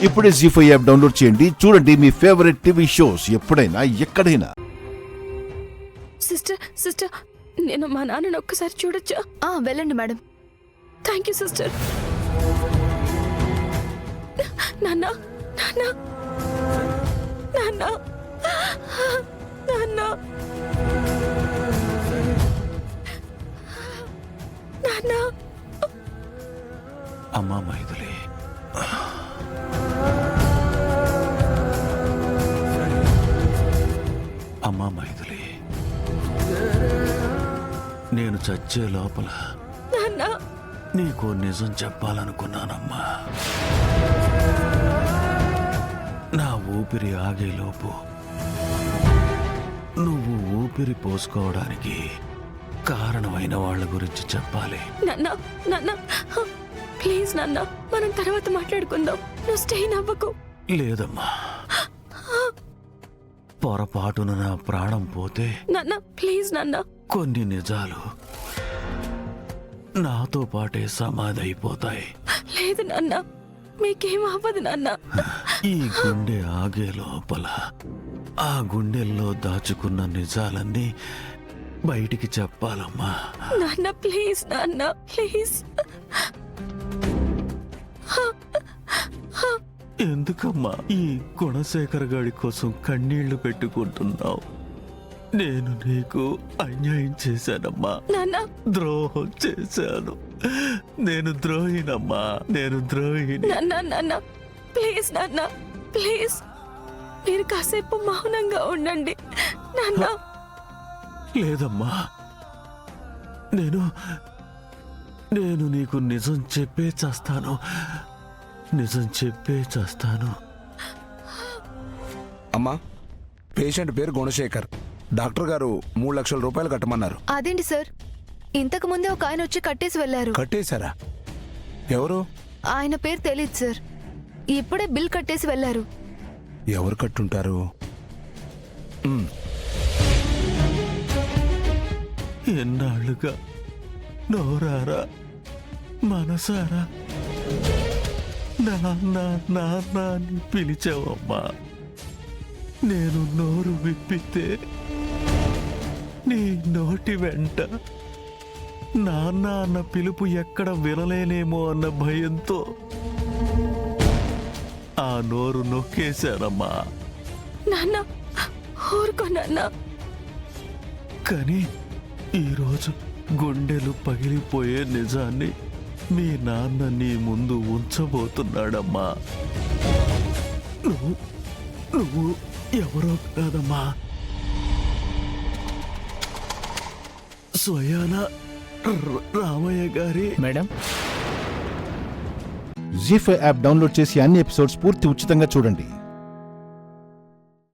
ఇప్పుడే జీ5 app download చేయండి. చూడండి మీ ఫేవరెట్ టీవీ షోస్ ఎప్పుడైనా ఎక్కడైనా. సిస్టర్ సిస్టర్ నేను మా నాన్నని ఒక్కసారి చూడొచ్చా? వెళ్ళండి మేడం. Thank you sister. నాన్న నాన్న నాన్న నాన్న నాన్న. అమ్మా మైథిలి, అమ్మా మైథిలి, నేను చచ్చే లోపల నాన్న నీకు నిజం చెప్పాలనుకున్నానమ్మా. నా ఊపిరి ఆగేలోపు నువ్వు ఊపిరి పోసుకోవడానికి కారణమైన వాళ్ళ గురించి చెప్పాలి. నాన్న నాన్న ప్లీజ్ నాన్న, మనం తర్వాత మాట్లాడుకుందాం. నువ్వు స్టెయిన్ అవ్వకు. లేదమ్మా, పొరపాటున నా ప్రాణం పోతే నాన్న ప్లీజ్ నాన్న. కొన్ని నిజాలు నాతో పాటే సమాధి అయిపోతాయి. లేదు నాన్న, మీకేం అవ్వదు నాన్న. ఈ గుండె ఆగే లోపల ఆ గుండెల్లో దాచుకున్న నిజాలన్నీ బయటికి చెప్పాలమ్మా. నాన్న ప్లీజ్ నాన్న ప్లీజ్. ఎందుకమ్మా ఈ గుణశేఖర్ గాడి కోసం కన్నీళ్లు పెట్టుకుంటున్నావు? నేను నీకు అన్యాయం చేశానమ్మా, నాన్న ద్రోహం చేశాను. నేను ద్రోహినమ్మా, నేను ద్రోహిని. నాన్న నాన్న ప్లీజ్ నాన్న ప్లీజ్, మీరు కాసేపు మౌనంగా ఉండండి నాన్న. లేదమ్మా, నేను నేను నీకు నిజం చెప్పే చేస్తాను, నిజం చెప్పే చేస్తాను. అమ్మా, పేషెంట్ పేరు గుణశేఖర్. డాక్టర్ గారు 3 లక్షల రూపాయలు కట్టమన్నారు. అదేంటి సార్, ఇంతకు ముందే ఒక ఆయన వచ్చి కట్టేసి వెళ్లారు. కట్టేశారా? ఎవరు? ఆయన పేరు తెలీదు సార్, ఇప్పుడే బిల్ కట్టేసి వెళ్లారు. ఎవరు కట్టుంటారు? ఎన్నాళ్ళుగా నోరారా మనసారా నాన్న నాన్న అని పిలిచావమ్మా. నేను నోరు విప్పితే నీ నోటి వెంట నాన్న అన్న పిలుపు ఎక్కడ వినలేనేమో అన్న భయంతో ఆ నోరు నొక్కేశానమ్మా. నాన్న ఊరుకో నాన్న. కానీ ఈరోజు గుండెలు పగిలిపోయే నిజాన్ని మీ నాన్న నీ ముందు ఉంచబోతున్నాడమ్మా. నువ్వు ఎవరో కాదమ్మా, స్వయాన రామయ్య గారి మేడం. జీ5 యాప్ డౌన్లోడ్ చేసి అన్ని ఎపిసోడ్స్ పూర్తి ఉచితంగా చూడండి.